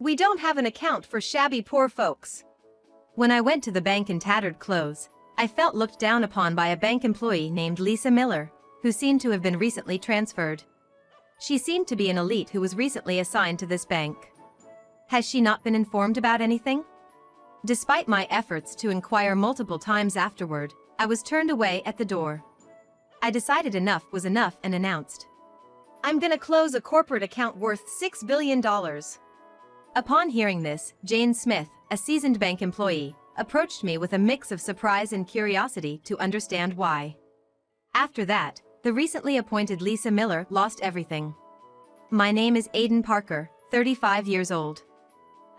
We don't have an account for shabby poor folks. When I went to the bank in tattered clothes, I felt looked down upon by a bank employee named Lisa Miller, who seemed to have been recently transferred. She seemed to be an elite who was recently assigned to this bank. Has she not been informed about anything? Despite my efforts to inquire multiple times afterward, I was turned away at the door. I decided enough was enough and announced, "I'm gonna close a corporate account worth $6 billion. Upon hearing this, Jane Smith, a seasoned bank employee, approached me with a mix of surprise and curiosity to understand why. After that, the recently appointed Lisa Miller lost everything. My name is Aiden Parker, 35 years old.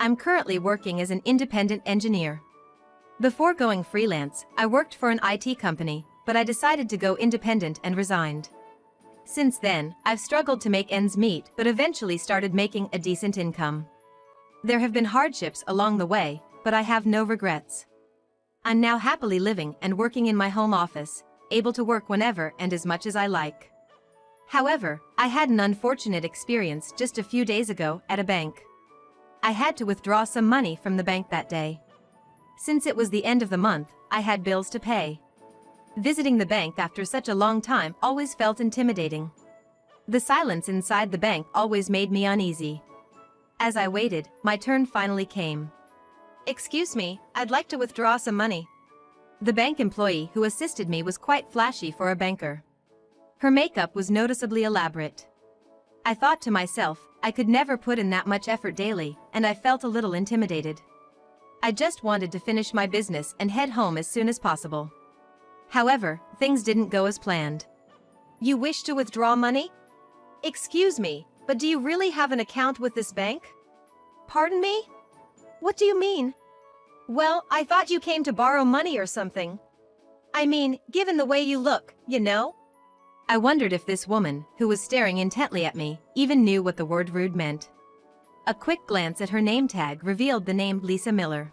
I'm currently working as an independent engineer. Before going freelance, I worked for an IT company, but I decided to go independent and resigned. Since then, I've struggled to make ends meet but eventually started making a decent income. There have been hardships along the way, but I have no regrets. I'm now happily living and working in my home office, able to work whenever and as much as I like. However, I had an unfortunate experience just a few days ago at a bank. I had to withdraw some money from the bank that day. Since it was the end of the month, I had bills to pay. Visiting the bank after such a long time always felt intimidating. The silence inside the bank always made me uneasy. As I waited, my turn finally came. "Excuse me, I'd like to withdraw some money." The bank employee who assisted me was quite flashy for a banker. Her makeup was noticeably elaborate. I thought to myself, I could never put in that much effort daily, and I felt a little intimidated. I just wanted to finish my business and head home as soon as possible. However, things didn't go as planned. "You wish to withdraw money? Excuse me, but do you really have an account with this bank?" "Pardon me? What do you mean?" "Well, I thought you came to borrow money or something. I mean, given the way you look, you know?" I wondered if this woman, who was staring intently at me, even knew what the word rude meant. A quick glance at her name tag revealed the name Lisa Miller.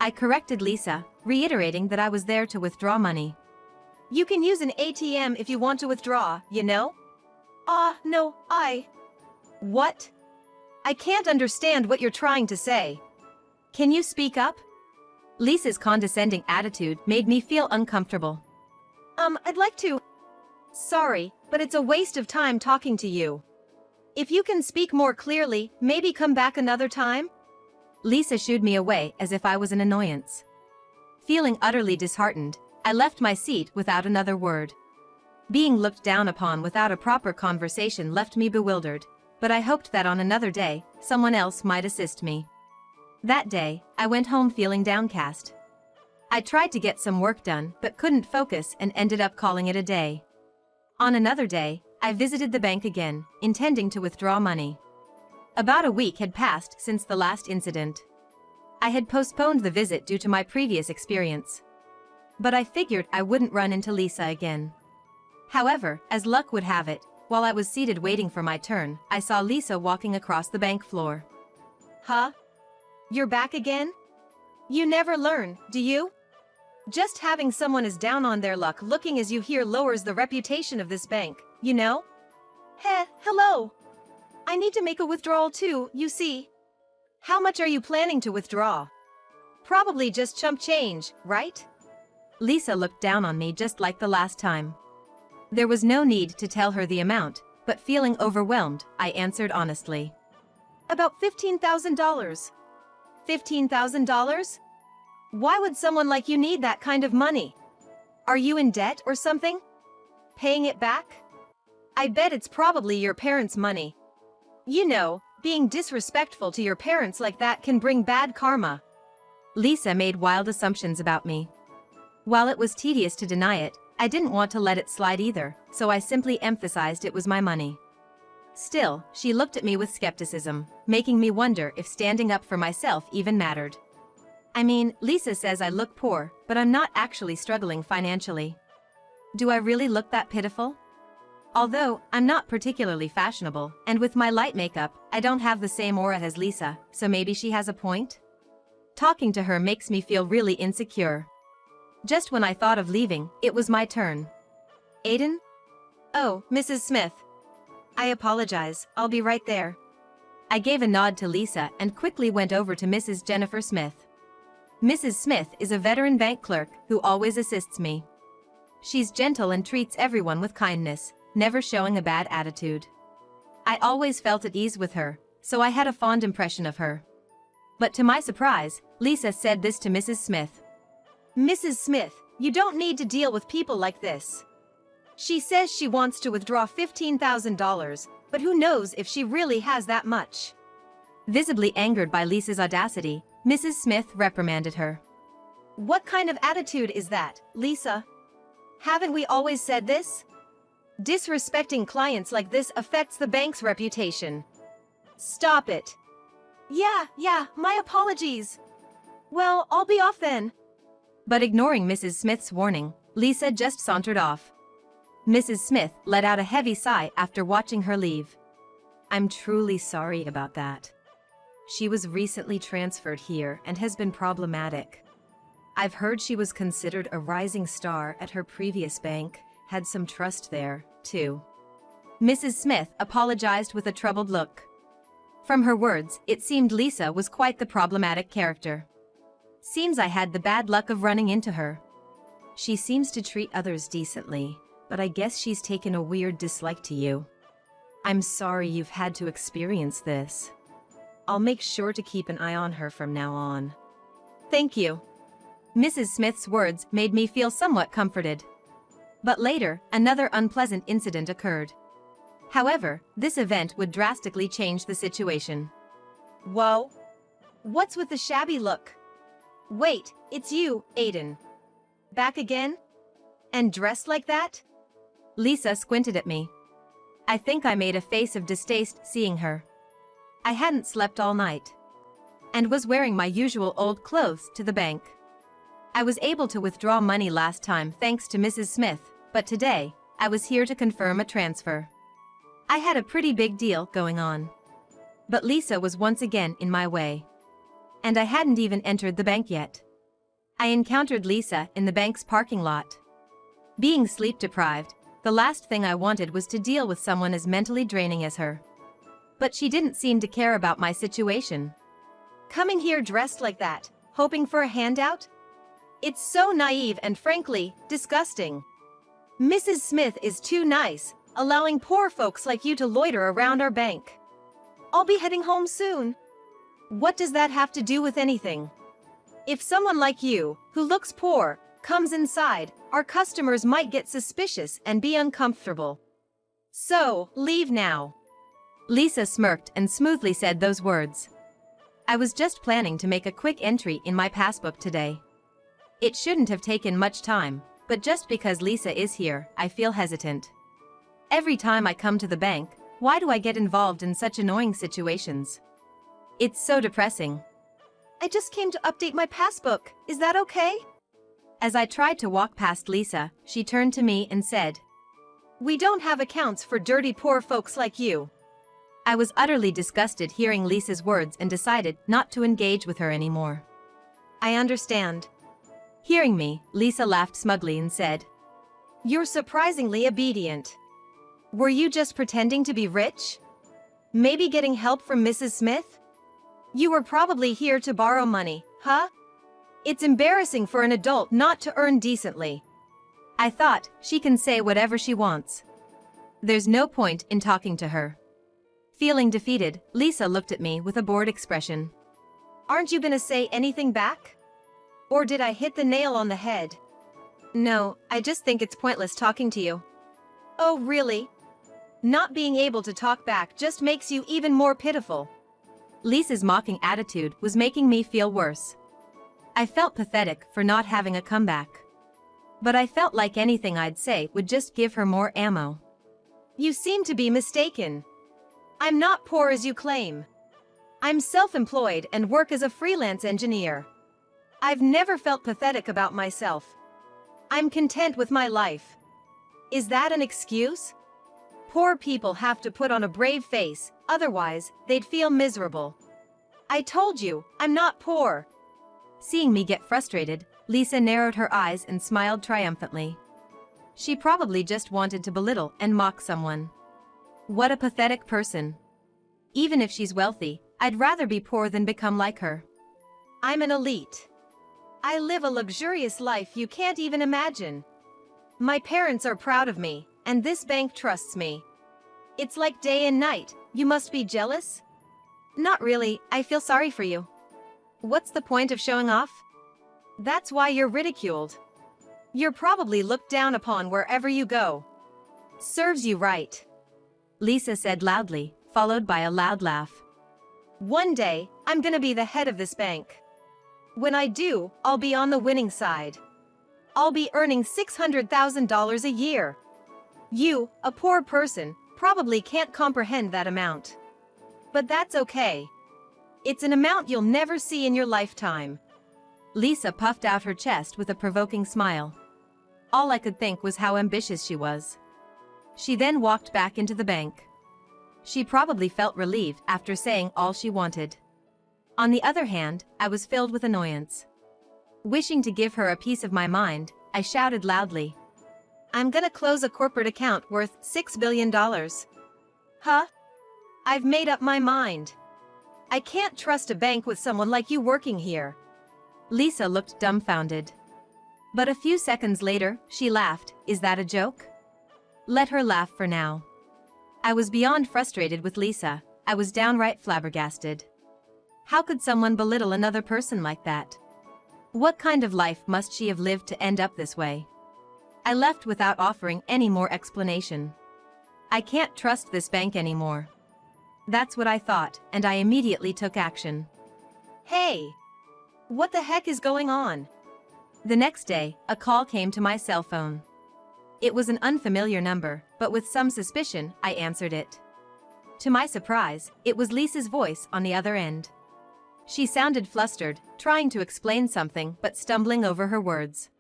I corrected Lisa, reiterating that I was there to withdraw money. "You can use an ATM if you want to withdraw, you know?" No, What? I can't understand what you're trying to say. Can you speak up?" Lisa's condescending attitude made me feel uncomfortable. I'd like to. Sorry, but it's a waste of time talking to you. If you can speak more clearly, maybe come back another time?" Lisa shooed me away as if I was an annoyance. Feeling utterly disheartened, I left my seat without another word. Being looked down upon without a proper conversation left me bewildered, but I hoped that on another day, someone else might assist me. That day, I went home feeling downcast. I tried to get some work done but couldn't focus and ended up calling it a day. On another day, I visited the bank again, intending to withdraw money. About a week had passed since the last incident. I had postponed the visit due to my previous experience. But I figured I wouldn't run into Lisa again. However, as luck would have it, while I was seated waiting for my turn, I saw Lisa walking across the bank floor. "Huh? You're back again? You never learn, do you? Just having someone as down on their luck looking as you here lowers the reputation of this bank, you know?" Hello. I need to make a withdrawal too, you see. How much are you planning to withdraw? Probably just chump change, right?" Lisa looked down on me just like the last time. There was no need to tell her the amount, but feeling overwhelmed, I answered honestly. "About $15,000. $15,000? Why would someone like you need that kind of money? Are you in debt or something? Paying it back? I bet it's probably your parents' money. You know, being disrespectful to your parents like that can bring bad karma." Lisa made wild assumptions about me. While it was tedious to deny it, I didn't want to let it slide either, so I simply emphasized it was my money. Still, she looked at me with skepticism, making me wonder if standing up for myself even mattered. I mean, Lisa says I look poor, but I'm not actually struggling financially. Do I really look that pitiful? Although, I'm not particularly fashionable, and with my light makeup, I don't have the same aura as Lisa, so maybe she has a point? Talking to her makes me feel really insecure. Just when I thought of leaving, it was my turn. "Aiden?" "Oh, Mrs. Smith. I apologize, I'll be right there." I gave a nod to Lisa and quickly went over to Mrs. Jennifer Smith. Mrs. Smith is a veteran bank clerk who always assists me. She's gentle and treats everyone with kindness, never showing a bad attitude. I always felt at ease with her, so I had a fond impression of her. But to my surprise, Lisa said this to Mrs. Smith. "Mrs. Smith, you don't need to deal with people like this. She says she wants to withdraw $15,000, but who knows if she really has that much." Visibly angered by Lisa's audacity, Mrs. Smith reprimanded her. "What kind of attitude is that, Lisa? Haven't we always said this? Disrespecting clients like this affects the bank's reputation. Stop it." Yeah, my apologies. Well, I'll be off then." But ignoring Mrs. Smith's warning, Lisa just sauntered off. Mrs. Smith let out a heavy sigh after watching her leave. "I'm truly sorry about that. She was recently transferred here and has been problematic. I've heard she was considered a rising star at her previous bank, had some trust there, too." Mrs. Smith apologized with a troubled look. From her words, it seemed Lisa was quite the problematic character. Seems I had the bad luck of running into her. She seems to treat others decently, but I guess she's taken a weird dislike to you. I'm sorry you've had to experience this. I'll make sure to keep an eye on her from now on. Thank you. Mrs. Smith's words made me feel somewhat comforted. But later, another unpleasant incident occurred. However, this event would drastically change the situation. Whoa! What's with the shabby look? Wait, it's you, Aiden. Back again? And dressed like that? Lisa squinted at me. I think I made a face of distaste seeing her. I hadn't slept all night. And was wearing my usual old clothes to the bank. I was able to withdraw money last time thanks to Mrs. Smith, but today, I was here to confirm a transfer. I had a pretty big deal going on. But Lisa was once again in my way. And I hadn't even entered the bank yet. I encountered Lisa in the bank's parking lot. Being sleep-deprived, the last thing I wanted was to deal with someone as mentally draining as her. But she didn't seem to care about my situation. Coming here dressed like that, hoping for a handout? It's so naive and frankly, disgusting. Mrs. Smith is too nice, allowing poor folks like you to loiter around our bank. I'll be heading home soon. What does that have to do with anything? If someone like you, who looks poor, comes inside, our customers might get suspicious and be uncomfortable. So, leave now. Lisa smirked and smoothly said those words. I was just planning to make a quick entry in my passbook today. It shouldn't have taken much time, but just because Lisa is here, I feel hesitant. Every time I come to the bank, why do I get involved in such annoying situations? It's so depressing. I just came to update my passbook, is that okay? As I tried to walk past Lisa, she turned to me and said, We don't have accounts for dirty poor folks like you. I was utterly disgusted hearing Lisa's words and decided not to engage with her anymore. I understand. Hearing me, Lisa laughed smugly and said, You're surprisingly obedient. Were you just pretending to be rich? Maybe getting help from Mrs. Smith? You were probably here to borrow money, huh? It's embarrassing for an adult not to earn decently. I thought, she can say whatever she wants. There's no point in talking to her. Feeling defeated, Lisa looked at me with a bored expression. Aren't you gonna say anything back? Or did I hit the nail on the head? No, I just think it's pointless talking to you. Oh, really? Not being able to talk back just makes you even more pitiful. Lisa's mocking attitude was making me feel worse. I felt pathetic for not having a comeback. But I felt like anything I'd say would just give her more ammo. You seem to be mistaken. I'm not poor as you claim. I'm self-employed and work as a freelance engineer. I've never felt pathetic about myself. I'm content with my life. Is that an excuse? Poor people have to put on a brave face, otherwise, they'd feel miserable. I told you, I'm not poor. Seeing me get frustrated, Lisa narrowed her eyes and smiled triumphantly. She probably just wanted to belittle and mock someone. What a pathetic person. Even if she's wealthy, I'd rather be poor than become like her. I'm an elite. I live a luxurious life you can't even imagine. My parents are proud of me, and this bank trusts me. It's like day and night. You must be jealous? Not really, I feel sorry for you. What's the point of showing off? That's why you're ridiculed. You're probably looked down upon wherever you go. Serves you right. Lisa said loudly, followed by a loud laugh. One day, I'm gonna be the head of this bank. When I do, I'll be on the winning side. I'll be earning $600,000 a year. You, a poor person, probably can't comprehend that amount. But that's okay. It's an amount you'll never see in your lifetime. Lisa puffed out her chest with a provoking smile. All I could think was how ambitious she was. She then walked back into the bank. She probably felt relieved after saying all she wanted. On the other hand, I was filled with annoyance. Wishing to give her a piece of my mind, I shouted loudly. I'm gonna close a corporate account worth $6 billion. Huh? I've made up my mind. I can't trust a bank with someone like you working here. Lisa looked dumbfounded. But a few seconds later, she laughed. Is that a joke? Let her laugh for now. I was beyond frustrated with Lisa. I was downright flabbergasted. How could someone belittle another person like that? What kind of life must she have lived to end up this way? I left without offering any more explanation. I can't trust this bank anymore. That's what I thought, and I immediately took action. Hey! What the heck is going on? The next day, a call came to my cell phone. It was an unfamiliar number, but with some suspicion, I answered it. To my surprise, it was Lisa's voice on the other end. She sounded flustered, trying to explain something but stumbling over her words.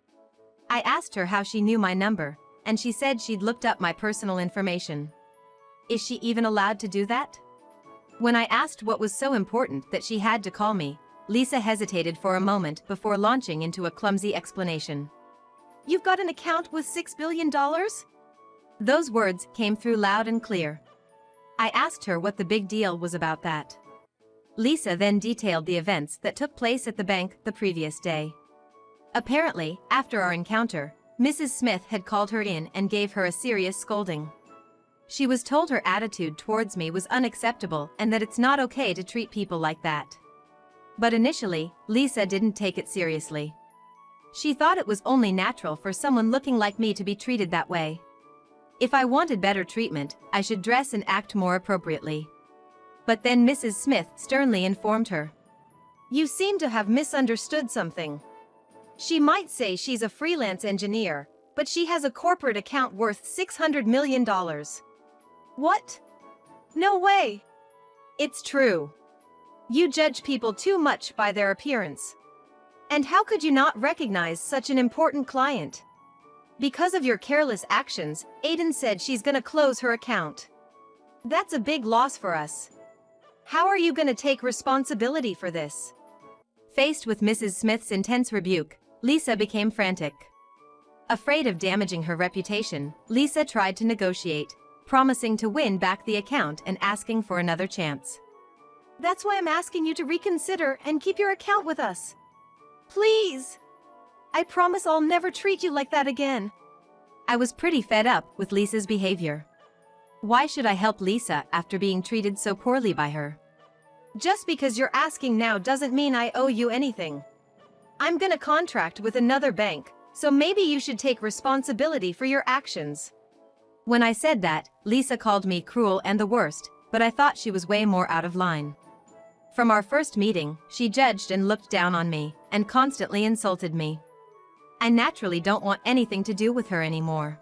I asked her how she knew my number, and she said she'd looked up my personal information. Is she even allowed to do that? When I asked what was so important that she had to call me, Lisa hesitated for a moment before launching into a clumsy explanation. You've got an account with $6 billion? Those words came through loud and clear. I asked her what the big deal was about that. Lisa then detailed the events that took place at the bank the previous day. Apparently, after our encounter, Mrs. Smith had called her in and gave her a serious scolding. She was told her attitude towards me was unacceptable and that it's not okay to treat people like that. But initially, Lisa didn't take it seriously. She thought it was only natural for someone looking like me to be treated that way. If I wanted better treatment, I should dress and act more appropriately. But then Mrs. Smith sternly informed her. You seem to have misunderstood something. She might say she's a freelance engineer, but she has a corporate account worth $600 million. What? No way! It's true. You judge people too much by their appearance. And how could you not recognize such an important client? Because of your careless actions, Aiden said she's gonna close her account. That's a big loss for us. How are you gonna take responsibility for this? Faced with Mrs. Smith's intense rebuke, Lisa became frantic. Afraid of damaging her reputation, Lisa tried to negotiate, promising to win back the account and asking for another chance. That's why I'm asking you to reconsider and keep your account with us. Please! I promise I'll never treat you like that again. I was pretty fed up with Lisa's behavior. Why should I help Lisa after being treated so poorly by her? Just because you're asking now doesn't mean I owe you anything. I'm gonna contract with another bank, so maybe you should take responsibility for your actions. When I said that, Lisa called me cruel and the worst, but I thought she was way more out of line. From our first meeting, she judged and looked down on me, and constantly insulted me. I naturally don't want anything to do with her anymore.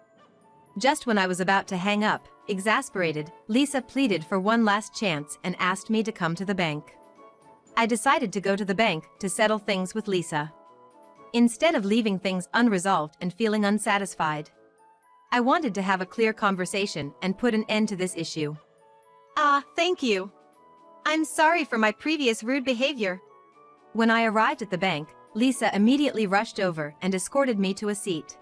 Just when I was about to hang up, exasperated, Lisa pleaded for one last chance and asked me to come to the bank. I decided to go to the bank to settle things with Lisa. Instead of leaving things unresolved and feeling unsatisfied, I wanted to have a clear conversation and put an end to this issue. Thank you. I'm sorry for my previous rude behavior. When I arrived at the bank, Lisa immediately rushed over and escorted me to a seat.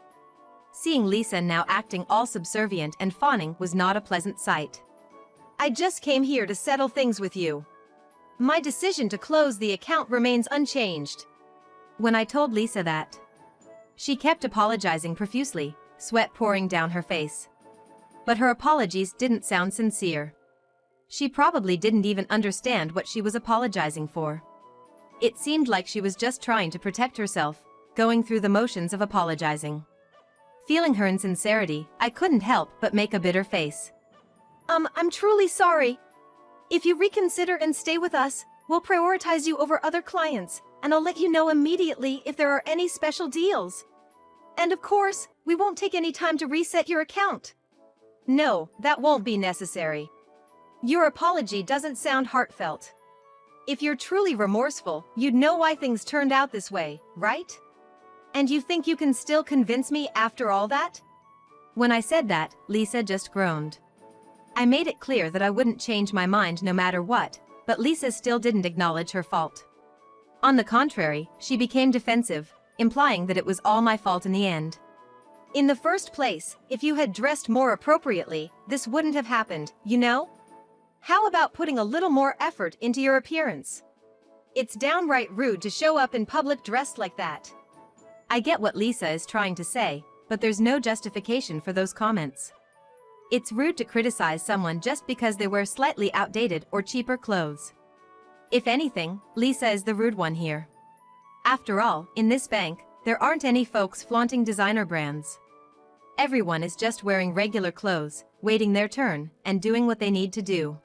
Seeing Lisa now acting all subservient and fawning was not a pleasant sight. I just came here to settle things with you. My decision to close the account remains unchanged. When I told Lisa that, she kept apologizing profusely, sweat pouring down her face. But her apologies didn't sound sincere. She probably didn't even understand what she was apologizing for. It seemed like she was just trying to protect herself, going through the motions of apologizing. Feeling her insincerity, I couldn't help but make a bitter face. I'm truly sorry. If you reconsider and stay with us, we'll prioritize you over other clients, and I'll let you know immediately if there are any special deals. And of course, we won't take any time to reset your account. No, that won't be necessary. Your apology doesn't sound heartfelt. If you're truly remorseful, you'd know why things turned out this way, right? And you think you can still convince me after all that? When I said that, Lisa just groaned. I made it clear that I wouldn't change my mind no matter what, but Lisa still didn't acknowledge her fault. On the contrary, she became defensive, implying that it was all my fault in the end. In the first place, if you had dressed more appropriately, this wouldn't have happened, you know? How about putting a little more effort into your appearance? It's downright rude to show up in public dressed like that. I get what Lisa is trying to say, but there's no justification for those comments. It's rude to criticize someone just because they wear slightly outdated or cheaper clothes. If anything, Lisa is the rude one here. After all, in this bank, there aren't any folks flaunting designer brands. Everyone is just wearing regular clothes, waiting their turn, and doing what they need to do.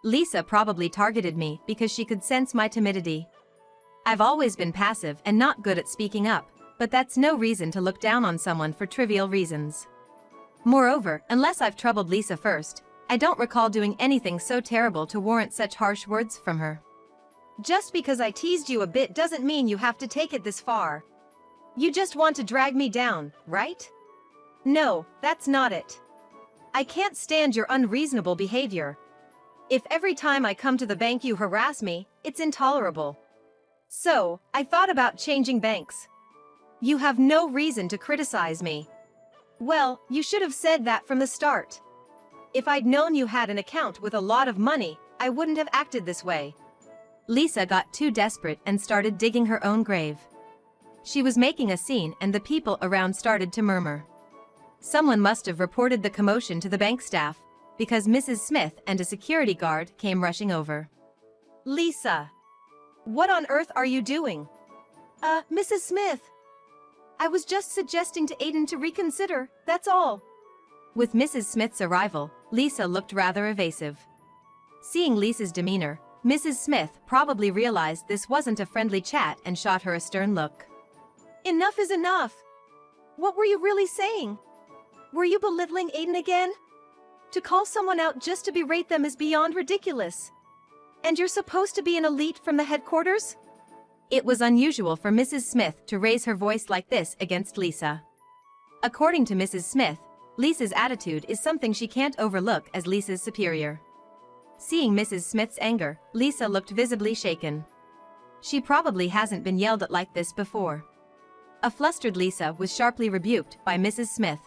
Lisa probably targeted me because she could sense my timidity. I've always been passive and not good at speaking up, but that's no reason to look down on someone for trivial reasons. Moreover, unless I've troubled Lisa first, I don't recall doing anything so terrible to warrant such harsh words from her. Just because I teased you a bit doesn't mean you have to take it this far. You just want to drag me down, right? No, that's not it. I can't stand your unreasonable behavior. If every time I come to the bank you harass me, it's intolerable. So, I thought about changing banks. You have no reason to criticize me. Well, you should have said that from the start. If I'd known you had an account with a lot of money, I wouldn't have acted this way. Lisa got too desperate and started digging her own grave. She was making a scene and the people around started to murmur. Someone must have reported the commotion to the bank staff, because Mrs. Smith and a security guard came rushing over. Lisa! What on earth are you doing? Mrs. Smith! I was just suggesting to Aiden to reconsider, that's all. With Mrs. Smith's arrival, Lisa looked rather evasive. Seeing Lisa's demeanor, Mrs. Smith probably realized this wasn't a friendly chat and shot her a stern look. Enough is enough! What were you really saying? Were you belittling Aiden again? To call someone out just to berate them is beyond ridiculous. And you're supposed to be an elite from the headquarters? It was unusual for Mrs. Smith to raise her voice like this against Lisa. According to Mrs. Smith, Lisa's attitude is something she can't overlook as Lisa's superior. Seeing Mrs. Smith's anger, Lisa looked visibly shaken. She probably hasn't been yelled at like this before. A flustered Lisa was sharply rebuked by Mrs. Smith.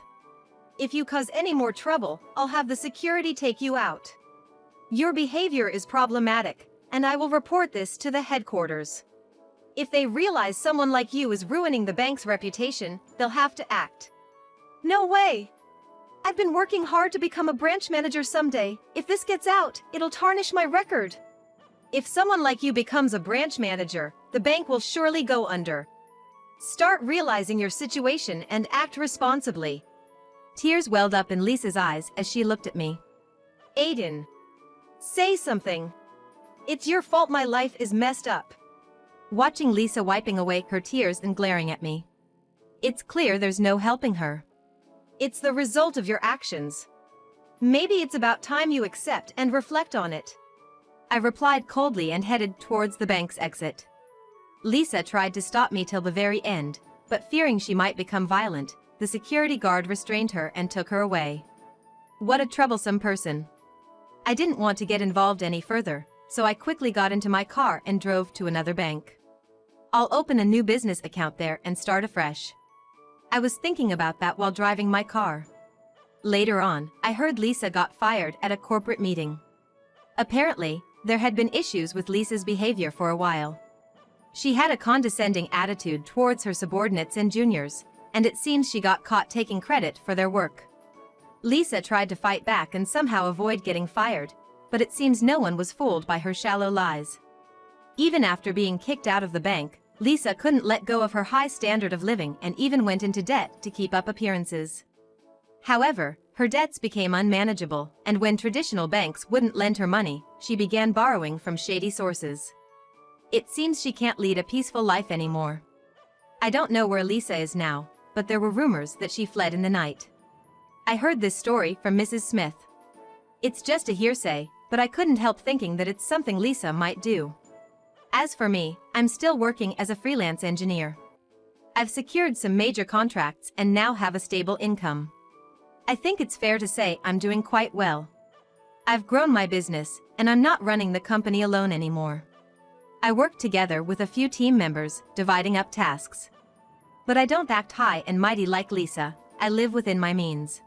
If you cause any more trouble, I'll have the security take you out. Your behavior is problematic, and I will report this to the headquarters. If they realize someone like you is ruining the bank's reputation, they'll have to act. No way! I've been working hard to become a branch manager someday. If this gets out, it'll tarnish my record. If someone like you becomes a branch manager, the bank will surely go under. Start realizing your situation and act responsibly. Tears welled up in Lisa's eyes as she looked at me. Aiden. Say something. It's your fault my life is messed up. Watching Lisa wiping away her tears and glaring at me. It's clear there's no helping her. It's the result of your actions. Maybe it's about time you accept and reflect on it. I replied coldly and headed towards the bank's exit. Lisa tried to stop me till the very end, but fearing she might become violent, the security guard restrained her and took her away. What a troublesome person. I didn't want to get involved any further, so I quickly got into my car and drove to another bank. I'll open a new business account there and start afresh. I was thinking about that while driving my car. Later on, I heard Lisa got fired at a corporate meeting. Apparently, there had been issues with Lisa's behavior for a while. She had a condescending attitude towards her subordinates and juniors, and it seems she got caught taking credit for their work. Lisa tried to fight back and somehow avoid getting fired, but it seems no one was fooled by her shallow lies. Even after being kicked out of the bank, Lisa couldn't let go of her high standard of living and even went into debt to keep up appearances. However, her debts became unmanageable, and when traditional banks wouldn't lend her money, she began borrowing from shady sources. It seems she can't lead a peaceful life anymore. I don't know where Lisa is now, but there were rumors that she fled in the night. I heard this story from Mrs. Smith. It's just a hearsay, but I couldn't help thinking that it's something Lisa might do. As for me, I'm still working as a freelance engineer. I've secured some major contracts and now have a stable income. I think it's fair to say I'm doing quite well. I've grown my business, and I'm not running the company alone anymore. I work together with a few team members, dividing up tasks. But I don't act high and mighty like Lisa. I live within my means.